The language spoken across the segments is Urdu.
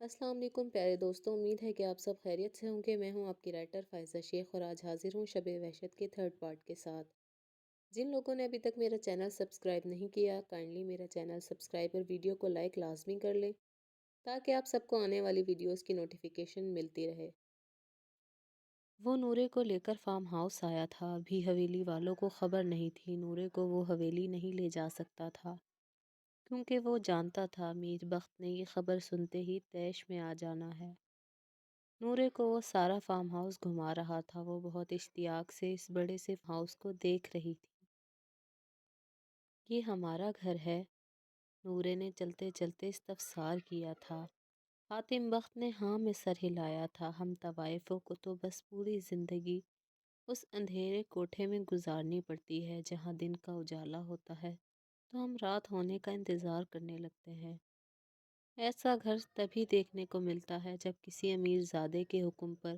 السلام علیکم پیارے دوستوں، امید ہے کہ آپ سب خیریت سے ہوں گے۔ میں ہوں آپ کی رائٹر فائزہ شیخ اور آج حاضر ہوں شب وحشت کے تھرڈ پارٹ کے ساتھ۔ جن لوگوں نے ابھی تک میرا چینل سبسکرائب نہیں کیا، کائنڈلی میرا چینل سبسکرائب اور ویڈیو کو لائک لازمی کر لیں تاکہ آپ سب کو آنے والی ویڈیوز کی نوٹیفیکیشن ملتی رہے۔ وہ نورے کو لے کر فارم ہاؤس آیا تھا، ابھی حویلی والوں کو خبر نہیں تھی نورے کو وہ حویلی نہیں لے جا سکتا تھا، کیونکہ وہ جانتا تھا میر بخت نے یہ خبر سنتے ہی طیش میں آ جانا ہے۔ نورے کو وہ سارا فارم ہاؤس گھما رہا تھا، وہ بہت اشتیاق سے اس بڑے سے فارم ہاؤس کو دیکھ رہی تھی۔ یہ ہمارا گھر ہے، نورے نے چلتے چلتے استفسار کیا تھا۔ حاتم بخت نے ہاں میں سر ہلایا تھا۔ ہم طوائفوں کو تو بس پوری زندگی اس اندھیرے کوٹھے میں گزارنی پڑتی ہے جہاں دن کا اجالا ہوتا ہے تو ہم رات ہونے کا انتظار کرنے لگتے ہیں۔ ایسا گھر تبھی دیکھنے کو ملتا ہے جب کسی امیر زادے کے حکم پر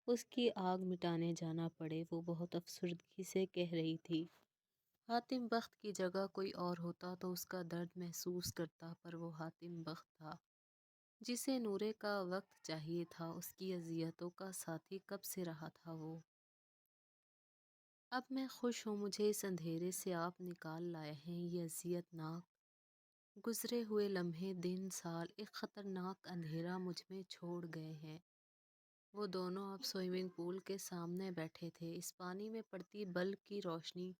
اس کی آگ مٹانے جانا پڑے، وہ بہت افسردگی سے کہہ رہی تھی۔ حاتم بخت کی جگہ کوئی اور ہوتا تو اس کا درد محسوس کرتا، پر وہ حاتم بخت تھا جسے نورے کا وقت چاہیے تھا، اس کی اذیتوں کا ساتھی کب سے رہا تھا وہ۔ اب میں خوش ہوں مجھے اس اندھیرے سے آپ نکال لائے ہیں، یہ اذیت ناک گزرے ہوئے لمحے دن سال ایک خطرناک اندھیرا مجھ میں چھوڑ گئے ہیں۔ وہ دونوں اب سوئمنگ پول کے سامنے بیٹھے تھے، اس پانی میں پڑتی بلب کی روشنی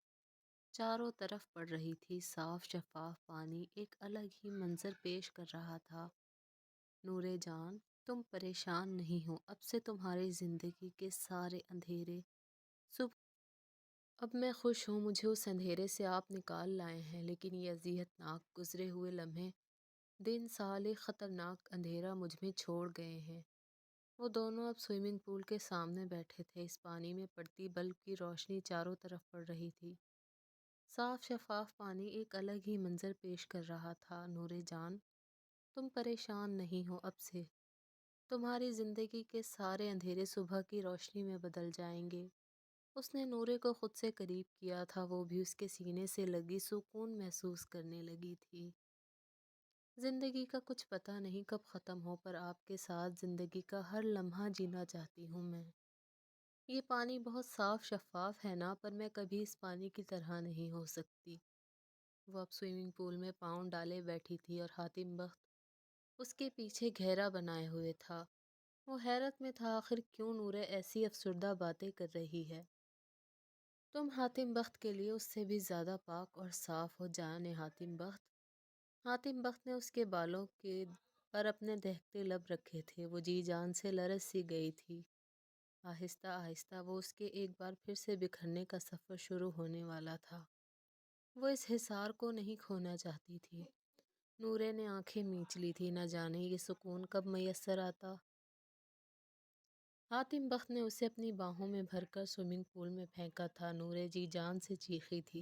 چاروں طرف پڑ رہی تھی، صاف شفاف پانی ایک الگ ہی منظر پیش کر رہا تھا۔ نورے جان، تم پریشان نہیں ہو، اب سے تمہاری زندگی کے سارے اندھیرے صبح۔ اب میں خوش ہوں مجھے اس اندھیرے سے آپ نکال لائے ہیں، لیکن یہ اذیت ناک گزرے ہوئے لمحے دن سال ایک خطرناک اندھیرا مجھ میں چھوڑ گئے ہیں۔ وہ دونوں اب سوئمنگ پول کے سامنے بیٹھے تھے، اس پانی میں پڑتی بلب کی روشنی چاروں طرف پڑ رہی تھی، صاف شفاف پانی ایک الگ ہی منظر پیش کر رہا تھا۔ نورے جان، تم پریشان نہیں ہو، اب سے تمہاری زندگی کے سارے اندھیرے صبح کی روشنی میں بدل جائیں گے۔ اس نے نورے کو خود سے قریب کیا تھا، وہ بھی اس کے سینے سے لگی سکون محسوس کرنے لگی تھی۔ زندگی کا کچھ پتہ نہیں کب ختم ہو، پر آپ کے ساتھ زندگی کا ہر لمحہ جینا چاہتی ہوں میں۔ یہ پانی بہت صاف شفاف ہے نا، پر میں کبھی اس پانی کی طرح نہیں ہو سکتی۔ وہ اب سوئمنگ پول میں پاؤں ڈالے بیٹھی تھی اور حاتم بخت اس کے پیچھے گھیرا بنائے ہوئے تھا۔ وہ حیرت میں تھا، آخر کیوں نورے ایسی افسردہ باتیں کر رہی ہے؟ تم حاتم بخت کے لیے اس سے بھی زیادہ پاک اور صاف ہو جانے حاتم بخت۔ حاتم بخت نے اس کے بالوں کے پر اپنے دہکتے لب رکھے تھے، وہ جی جان سے لرز سی گئی تھی۔ آہستہ آہستہ وہ اس کے ایک بار پھر سے بکھرنے کا سفر شروع ہونے والا تھا۔ وہ اس حصار کو نہیں کھونا چاہتی تھی۔ نورے نے آنکھیں میچ لی تھی، نہ جانے یہ سکون کب میسر آتا۔ حاتم بخت نے اسے اپنی باہوں میں بھر کر سوئمنگ پول میں پھینکا تھا، نورے جی جان سے چیخی تھی،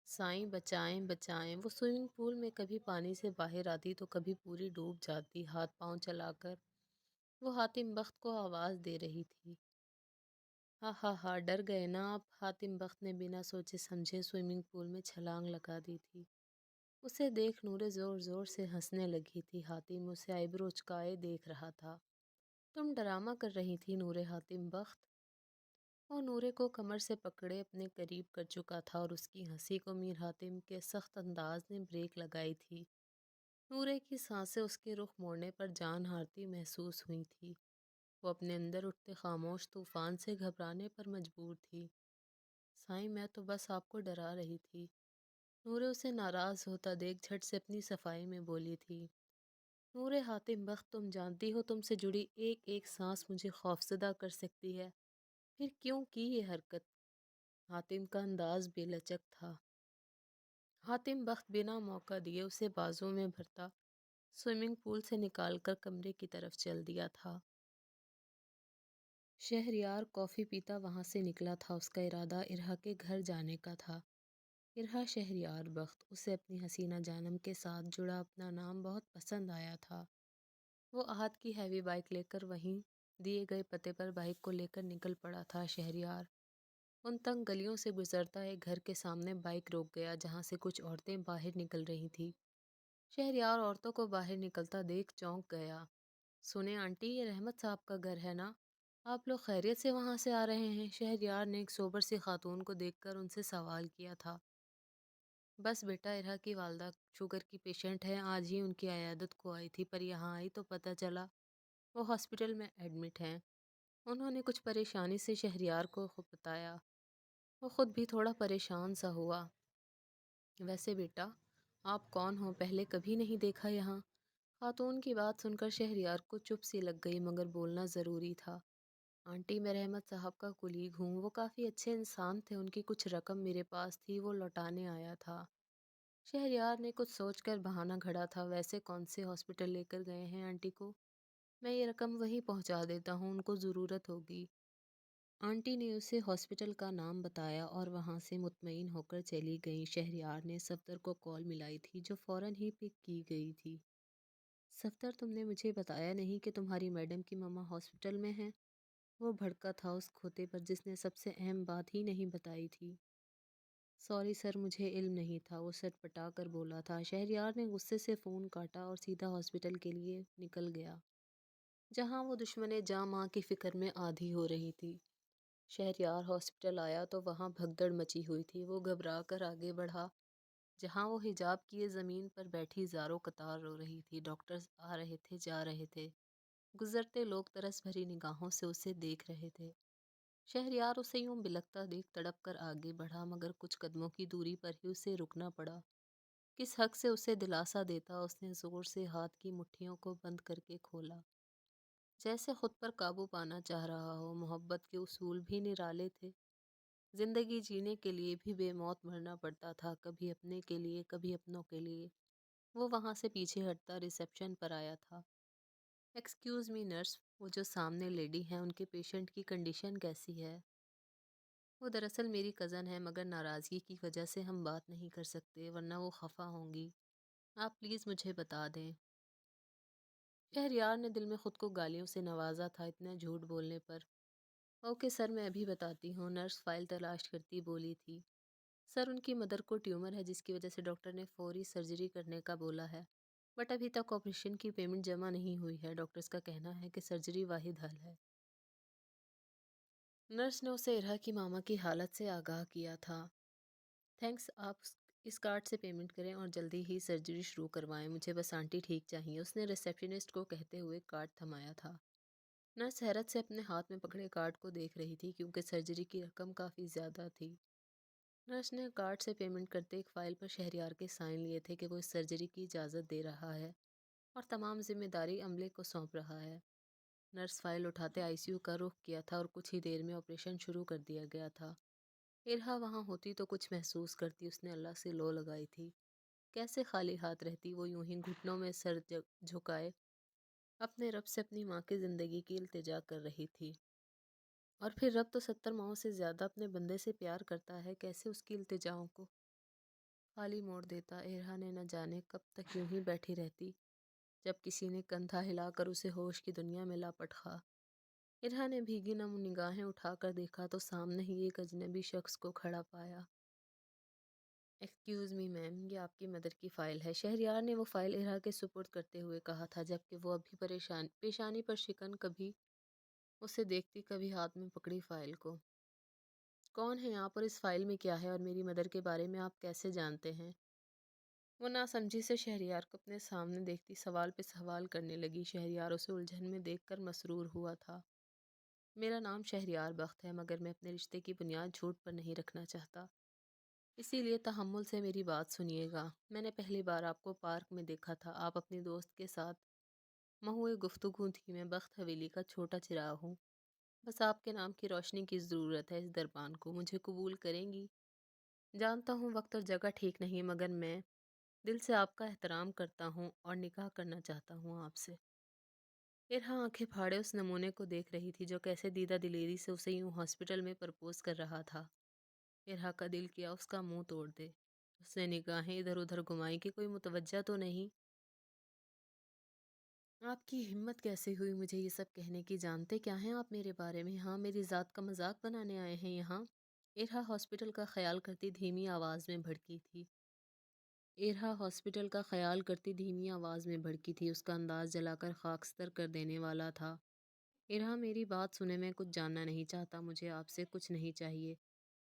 سائیں بچائیں بچائیں۔ وہ سوئمنگ پول میں کبھی پانی سے باہر آتی تو کبھی پوری ڈوب جاتی، ہاتھ پاؤں چلا کر وہ حاتم بخت کو آواز دے رہی تھی۔ ہاں ہاں ہاں، ڈر گئے نا آپ؟ حاتم بخت نے بنا سوچے سمجھے سوئمنگ پول میں چھلانگ لگا دی تھی۔ اسے دیکھ نورے زور زور سے ہنسنے لگی تھی، حاتم اسے آئیبرو اچکائے دیکھ رہا تھا۔ تم ڈرامہ کر رہی تھی نورے حاتم بخت؟ وہ نورے کو کمر سے پکڑے اپنے قریب کر چکا تھا اور اس کی ہنسی کو میر حاتم کے سخت انداز نے بریک لگائی تھی۔ نورے کی سانسیں اس کے رخ موڑنے پر جان ہارتی محسوس ہوئی تھی، وہ اپنے اندر اٹھتے خاموش طوفان سے گھبرانے پر مجبور تھی۔ سائیں، میں تو بس آپ کو ڈرا رہی تھی، نورے اسے ناراض ہوتا دیکھ جھٹ سے اپنی صفائی میں بولی تھی۔ نورے حاتم بخت، تم جانتی ہو تم سے جڑی ایک ایک سانس مجھے خوفزدہ کر سکتی ہے، پھر کیوں کی یہ حرکت؟ حاتم کا انداز بے لچک تھا۔ حاتم بخت بنا موقع دیے اسے بازوں میں بھرتا سوئمنگ پول سے نکال کر کمرے کی طرف چل دیا تھا۔ شہریار کافی پیتا وہاں سے نکلا تھا، اس کا ارادہ ارہا کے گھر جانے کا تھا۔ ارہا شہریار بخت، اسے اپنی حسینہ جانم کے ساتھ جڑا اپنا نام بہت پسند آیا تھا۔ وہ احد کی ہیوی بائک لے کر وہیں دیے گئے پتے پر بائک کو لے کر نکل پڑا تھا۔ شہریار ان تنگ گلیوں سے گزرتا ایک گھر کے سامنے بائک روک گیا جہاں سے کچھ عورتیں باہر نکل رہی تھیں۔ شہریار عورتوں کو باہر نکلتا دیکھ چونک گیا۔ سنیں آنٹی، یہ رحمت صاحب کا گھر ہے نا؟ آپ لوگ خیریت سے وہاں سے آ رہے ہیں؟ شہریار نے ایک سوبر سی خاتون کو دیکھ کر ان سے سوال کیا تھا۔ بس بیٹا، ارہا کی والدہ شوگر کی پیشنٹ ہے، آج ہی ان کی عیادت کو آئی تھی، پر یہاں آئی تو پتہ چلا وہ ہاسپٹل میں ایڈمٹ ہیں۔ انہوں نے کچھ پریشانی سے شہریار کو خود بتایا۔ وہ خود بھی تھوڑا پریشان سا ہوا۔ ویسے بیٹا، آپ کون ہو؟ پہلے کبھی نہیں دیکھا یہاں؟ خاتون کی بات سن کر شہریار کو چپ سی لگ گئی، مگر بولنا ضروری تھا۔ آنٹی، میں رحمت صاحب کا کلیگ ہوں، وہ کافی اچھے انسان تھے، ان کی کچھ رقم میرے پاس تھی، وہ لوٹانے آیا تھا۔ شہریار نے کچھ سوچ کر بہانہ گھڑا تھا۔ ویسے کون سے ہاسپٹل لے کر گئے ہیں آنٹی کو؟ میں یہ رقم وہیں پہنچا دیتا ہوں، ان کو ضرورت ہوگی۔ آنٹی نے اسے ہاسپٹل کا نام بتایا اور وہاں سے مطمئن ہو کر چلی گئیں۔ شہریار نے صفدر کو کال ملائی تھی، جو فوراً ہی پک کی گئی تھی۔ صفدر، تم نے مجھے بتایا نہیں کہ تمہاری میڈم کی ماما ہاسپٹل میں ہیں؟ وہ بھڑکا تھا اس کھوتے پر جس نے سب سے اہم بات ہی نہیں بتائی تھی۔ سوری سر، مجھے علم نہیں تھا، وہ سر پٹا کر بولا تھا۔ شہریار نے غصے سے فون کاٹا اور سیدھا ہاسپٹل کے لیے نکل گیا، جہاں وہ دشمن جاں ماں کی فکر میں آدھی ہو رہی تھی۔ شہریار ہاسپٹل آیا تو وہاں بھگدڑ مچی ہوئی تھی۔ وہ گھبرا کر آگے بڑھا، جہاں وہ حجاب کیے زمین پر بیٹھی زاروں قطار رو رہی تھی۔ ڈاکٹرز آ رہے تھے، جا رہے تھے، گزرتے لوگ ترس بھری نگاہوں سے اسے دیکھ رہے تھے۔ شہریار اسے یوں بلکتا دیکھ تڑپ کر آگے بڑھا، مگر کچھ قدموں کی دوری پر ہی اسے رکنا پڑا۔ کس حق سے اسے دلاسا دیتا، اس نے زور سے ہاتھ کی مٹھیوں کو بند کر کے کھولا، جیسے خود پر قابو پانا چاہ رہا ہو۔ محبت کے اصول بھی نرالے تھے۔ زندگی جینے کے لیے بھی بے موت مرنا پڑتا تھا، کبھی اپنے کے لیے، کبھی اپنوں کے لیے۔ وہ وہاں سے پیچھے ہٹتا ریسیپشن پر آیا تھا۔ ایکسکیوز می نرس، وہ جو سامنے لیڈی ہیں، ان کے پیشنٹ کی کنڈیشن کیسی ہے؟ وہ دراصل میری کزن ہے، مگر ناراضگی کی وجہ سے ہم بات نہیں کر سکتے، ورنہ وہ خفا ہوں گی۔ آپ پلیز مجھے بتا دیں۔ شہریار نے دل میں خود کو گالیوں سے نوازا تھا اتنا جھوٹ بولنے پر۔ اوکے سر، میں ابھی بتاتی ہوں، نرس فائل تلاش کرتی بولی تھی۔ سر، ان کی مدر کو ٹیومر ہے، جس کی وجہ سے ڈاکٹر نے فوری سرجری کرنے کا بولا ہے، بٹ ابھی تک آپریشن کی پیمنٹ جمع نہیں ہوئی ہے۔ ڈاکٹرز کا کہنا ہے کہ سرجری واحد حل ہے۔ نرس نے اسے ارہا کی ماما کی حالت سے آگاہ کیا تھا۔ تھینکس، آپ اس کارڈ سے پیمنٹ کریں اور جلدی ہی سرجری شروع کروائیں، مجھے بس آنٹی ٹھیک چاہیے، اس نے ریسیپشنسٹ کو کہتے ہوئے کارڈ تھمایا تھا۔ نرس حیرت سے اپنے ہاتھ میں پکڑے کارڈ کو دیکھ رہی تھی، کیونکہ سرجری کی رقم کافی زیادہ تھی۔ نرس نے کارڈ سے پیمنٹ کرتے ایک فائل پر شہریار کے سائن لیے تھے کہ وہ اس سرجری کی اجازت دے رہا ہے اور تمام ذمہ داری عملے کو سونپ رہا ہے۔ نرس فائل اٹھاتے آئی سی یو کا رخ کیا تھا اور کچھ ہی دیر میں آپریشن شروع کر دیا گیا تھا۔ ارہا وہاں ہوتی تو کچھ محسوس کرتی، اس نے اللہ سے لو لگائی تھی۔ کیسے خالی ہاتھ رہتی، وہ یوں ہی گھٹنوں میں سر جھکائے اپنے رب سے اپنی ماں کی زندگی کی التجا کر رہی تھی۔ اور پھر رب تو 70 ماؤں سے زیادہ اپنے بندے سے پیار کرتا ہے، کیسے اس کی التجاؤں کو خالی موڑ دیتا۔ ارہا نے نہ جانے کب تک یوں ہی بیٹھی رہتی، جب کسی نے کندھا ہلا کر اسے ہوش کی دنیا میں لاپٹ خا۔ ارہا نے بھیگی نم نگاہیں اٹھا کر دیکھا تو سامنے ہی ایک اجنبی شخص کو کھڑا پایا۔ ایکسکیوز می میم، یہ آپ کی مدر کی فائل ہے، شہریار نے وہ فائل ارہا کے سپرد کرتے ہوئے کہا تھا، جبکہ وہ ابھی پیشانی پر شکن کبھی اسے دیکھتی، کبھی ہاتھ میں پکڑی فائل کو۔ کون ہیں آپ اور اس فائل میں کیا ہے، اور میری مدر کے بارے میں آپ کیسے جانتے ہیں؟ وہ ناسمجھی سے شہریار کو اپنے سامنے دیکھتی سوال پہ سوال کرنے لگی۔ شہریار اسے الجھن میں دیکھ کر مسرور ہوا تھا۔ میرا نام شہریار بخت ہے، مگر میں اپنے رشتے کی بنیاد جھوٹ پر نہیں رکھنا چاہتا، اسی لیے تحمل سے میری بات سنیے گا۔ میں نے پہلی بار آپ کو پارک میں دیکھا تھا، آپ اپنی دوست کے ساتھ مہوئے گفتگو تھی۔ میں بخت حویلی کا چھوٹا چراغ ہوں، بس آپ کے نام کی روشنی کی ضرورت ہے اس دربان کو، مجھے قبول کریں گی؟ جانتا ہوں وقت اور جگہ ٹھیک نہیں، مگر میں دل سے آپ کا احترام کرتا ہوں اور نکاح کرنا چاہتا ہوں آپ سے۔ ارہا آنکھیں پھاڑے اس نمونے کو دیکھ رہی تھی، جو کیسے دیدہ دلیری سے اسے یوں ہاسپٹل میں پرپوز کر رہا تھا۔ ارہا کا دل کیا اس کا منہ توڑ دے۔ اس نے نگاہیں ادھر ادھر گھمائی کہ کوئی متوجہ تو نہیں۔ آپ کی ہمت کیسے ہوئی مجھے یہ سب کہنے کی؟ جانتے کیا ہیں آپ میرے بارے میں؟ ہاں، میری ذات کا مذاق بنانے آئے ہیں یہاں؟ ارہا ہاسپٹل کا خیال کرتی دھیمی آواز میں بھڑکی تھی۔ ارہا ہاسپٹل کا خیال کرتی دھیمی آواز میں بھڑکی تھی۔ اس کا انداز جلا کر خاکستر کر دینے والا تھا۔ ارہا میری بات سنے، میں کچھ جاننا نہیں چاہتا، مجھے آپ سے کچھ نہیں چاہیے،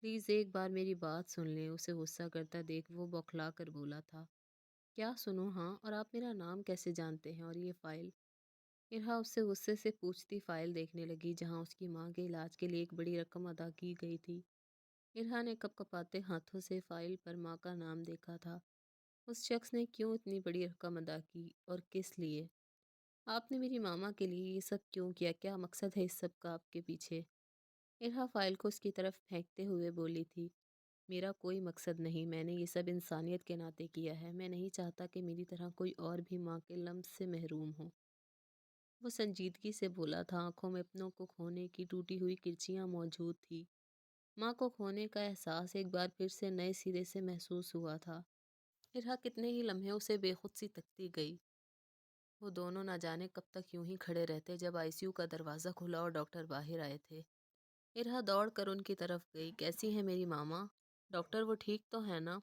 پلیز ایک بار میری بات سن لیں۔ اسے غصہ کرتا دیکھ وہ بوکھلا کر بولا تھا، کیا سنوں؟ ہاں، اور آپ میرا نام کیسے جانتے ہیں اور یہ فائل؟ ارہا اس سے غصے سے پوچھتی فائل دیکھنے لگی جہاں اس کی ماں کے علاج کے لیے ایک بڑی رقم ادا کی گئی تھی۔ ارہا نے کپ کپاتے ہاتھوں سے فائل پر ماں کا نام دیکھا تھا۔ اس شخص نے کیوں اتنی بڑی رقم ادا کی اور کس لیے؟ آپ نے میری ماما کے لیے یہ سب کیوں کیا؟ کیا مقصد ہے اس سب کا آپ کے پیچھے؟ ارہا فائل کو اس کی طرف پھینکتے ہوئے بولی تھی، میرا کوئی مقصد نہیں، میں نے یہ سب انسانیت کے ناطے کیا ہے، میں نہیں چاہتا کہ میری طرح کوئی اور بھی ماں کے لمس سے محروم ہو۔ وہ سنجیدگی سے بولا تھا، آنکھوں میں اپنوں کو کھونے کی ٹوٹی ہوئی کرچیاں موجود تھی۔ ماں کو کھونے کا احساس ایک بار پھر سے نئے سرے سے محسوس ہوا تھا۔ ارہا کتنے ہی لمحے اسے بے خود سی تکتی گئی۔ وہ دونوں نہ جانے کب تک یوں ہی کھڑے رہتے جب آئی سی یو کا دروازہ کھلا اور ڈاکٹر باہر آئے تھے۔ ارہا دوڑ کر ان کی طرف گئی، کیسی ہے میری ماما؟ ڈاکٹر وہ ٹھیک تو ہے نا؟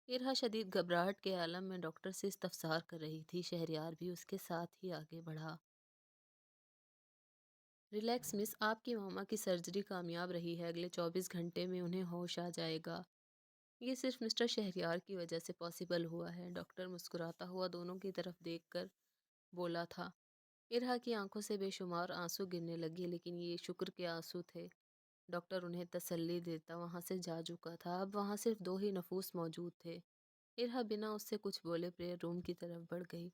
ارہا شدید گھبراہٹ کے عالم میں ڈاکٹر سے استفسار کر رہی تھی۔ شہریار بھی اس کے ساتھ ہی آگے بڑھا۔ ریلیکس مس، آپ کی ماما کی سرجری کامیاب رہی ہے، اگلے 24 گھنٹے میں انہیں ہوش آ جائے گا۔ یہ صرف مسٹر شہریار کی وجہ سے پاسبل ہوا ہے، ڈاکٹر مسکراتا ہوا دونوں کی طرف دیکھ کر بولا تھا۔ ارہا کی آنکھوں سے بے شمار آنسو گرنے لگے، لیکن یہ شکر کے آنسو تھے۔ ڈاکٹر انہیں تسلی دیتا وہاں سے جا چکا تھا، اب وہاں صرف دو ہی نفوس موجود تھے۔ ارہا بنا اس سے کچھ بولے پریئر روم کی طرف بڑھ گئی،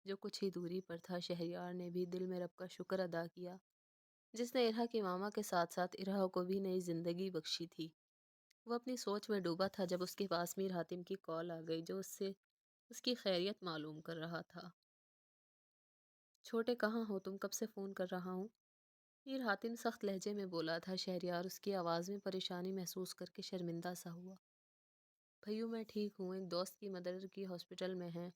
جو کچھ ہی دوری پر تھا۔ شہریار نے بھی دل میں رب کا شکر ادا کیا، جس نے ارہا کی ماما کے ساتھ ساتھ ارہا کو بھی نئی زندگی بخشی تھی۔ وہ اپنی سوچ میں ڈوبا تھا جب اس کے پاس میر حاتم کی کال آ گئی، جو اس سے اس کی خیریت معلوم کر رہا تھا۔ چھوٹے کہاں ہو تم؟ کب سے فون کر رہا ہوں۔ میر حاتم سخت لہجے میں بولا تھا۔ شہریار اس کی آواز میں پریشانی محسوس کر کے شرمندہ سا ہوا۔ بھئیو میں ٹھیک ہوں، ایک دوست کی مدر کی ہاسپٹل میں ہیں،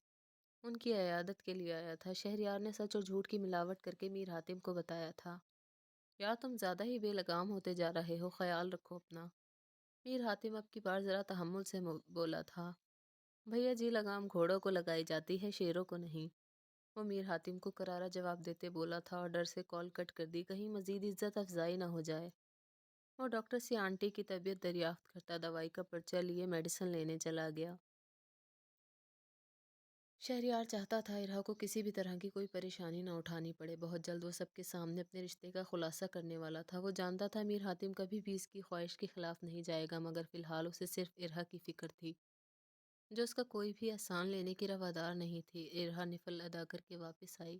ان کی عیادت کے لیے آیا تھا۔ شہریار نے سچ اور جھوٹ کی ملاوٹ کر کے میر حاتم کو بتایا تھا۔ یار تم زیادہ ہی بے لگام ہوتے جا رہے ہو، خیال رکھو اپنا۔ میر حاتم اب کی بار ذرا تحمل سے بولا تھا۔ بھیا جی، لگام گھوڑوں کو لگائی جاتی ہے، شیروں کو نہیں۔ وہ میر حاتم کو کرارا جواب دیتے بولا تھا اور ڈر سے کال کٹ کر دی، کہیں مزید عزت افزائی نہ ہو جائے۔ وہ ڈاکٹر سے آنٹی کی طبیعت دریافت کرتا دوائی کا پرچہ لیے میڈیسن لینے چلا گیا۔ شہریار چاہتا تھا ارہا کو کسی بھی طرح کی کوئی پریشانی نہ اٹھانی پڑے۔ بہت جلد وہ سب کے سامنے اپنے رشتے کا خلاصہ کرنے والا تھا۔ وہ جانتا تھا میر حاتم کبھی بھی اس کی خواہش کے خلاف نہیں جائے گا، مگر فی الحال اسے صرف ارہا کی فکر تھی، جو اس کا کوئی بھی احسان لینے کی روادار نہیں تھی۔ ارہا نفل ادا کر کے واپس آئی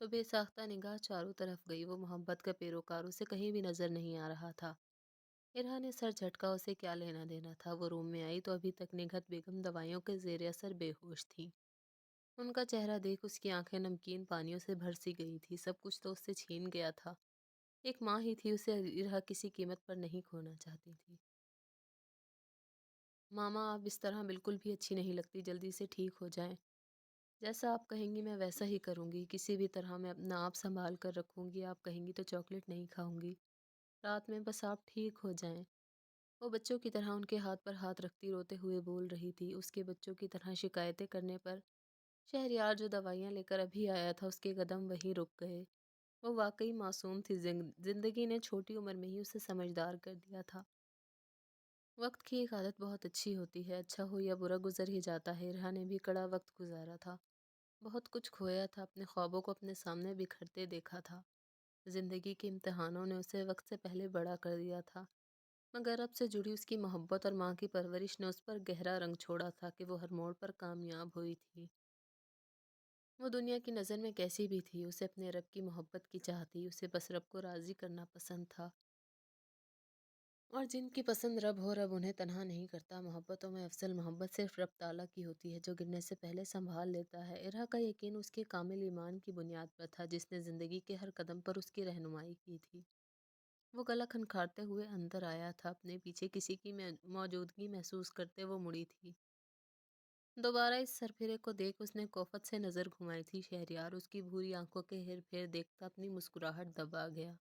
تو بے ساختہ نگاہ چاروں طرف گئی۔ وہ محبت کا پیروکار اسے کہیں بھی نظر نہیں آ رہا تھا۔ ارہا نے سر جھٹکا، اسے کیا لینا دینا تھا؟ وہ روم میں آئی تو ابھی تک نگہت بیگم دوائیوں کے زیر اثر بے ہوش تھیں۔ ان کا چہرہ دیکھ اس کی آنکھیں نمکین پانیوں سے بھر سی گئی تھی۔ سب کچھ تو اس سے چھین گیا تھا، ایک ماں ہی تھی، اسے ارہا کسی قیمت پر نہیں کھونا چاہتی تھی۔ ماما آپ اس طرح بالکل بھی اچھی نہیں لگتی، جلدی سے ٹھیک ہو جائیں۔ جیسا آپ کہیں گی میں ویسا ہی کروں گی، کسی بھی طرح میں اپنا آپ سنبھال کر رکھوں گی، آپ کہیں گی تو چاکلیٹ نہیں کھاؤں گی، رات میں بس آپ ٹھیک ہو جائیں۔ وہ بچوں کی طرح ان کے ہاتھ پر ہاتھ رکھتی روتے ہوئے بول رہی تھی۔ اس کے بچوں کی طرح شکایتیں کرنے پر شہریار جو دوائیاں لے کر ابھی آیا تھا، اس کے قدم وہیں رک گئے۔ وہ واقعی معصوم تھی، زندگی نے چھوٹی عمر میں ہی اسے سمجھدار کر دیا تھا۔ وقت کی ایک عادت بہت اچھی ہوتی ہے، اچھا ہو یا برا گزر ہی جاتا ہے۔ ارہا نے بھی کڑا وقت گزارا تھا، بہت کچھ کھویا تھا، اپنے خوابوں کو اپنے سامنے بکھرتے دیکھا تھا۔ زندگی کے امتحانوں نے اسے وقت سے پہلے بڑا کر دیا تھا، مگر رب سے جڑی اس کی محبت اور ماں کی پرورش نے اس پر گہرا رنگ چھوڑا تھا کہ وہ ہر موڑ پر کامیاب ہوئی تھی۔ وہ دنیا کی نظر میں کیسی بھی تھی، اسے اپنے رب کی محبت کی چاہتی، اسے بس رب کو راضی کرنا پسند تھا، اور جن کی پسند رب ہو، رب انہیں تنہا نہیں کرتا۔ محبتوں میں افضل محبت صرف رب تعالیٰ کی ہوتی ہے، جو گرنے سے پہلے سنبھال لیتا ہے۔ ارہا کا یقین اس کے کامل ایمان کی بنیاد پر تھا، جس نے زندگی کے ہر قدم پر اس کی رہنمائی کی تھی۔ وہ گلا کھنکھارتے ہوئے اندر آیا تھا، اپنے پیچھے کسی کی موجودگی محسوس کرتے وہ مڑی تھی۔ دوبارہ اس سرپھرے کو دیکھ اس نے کوفت سے نظر گھمائی تھی۔ شہریار اس کی بھوری آنکھوں کے ہیر پھیر دیکھتا اپنی مسکراہٹ دبا گیا،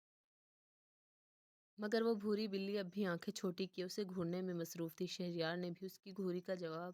مگر وہ بھوری بلی اب بھی آنکھیں چھوٹی کیے اسے گھورنے میں مصروف تھی۔ شہریار نے بھی اس کی گھوری کا جواب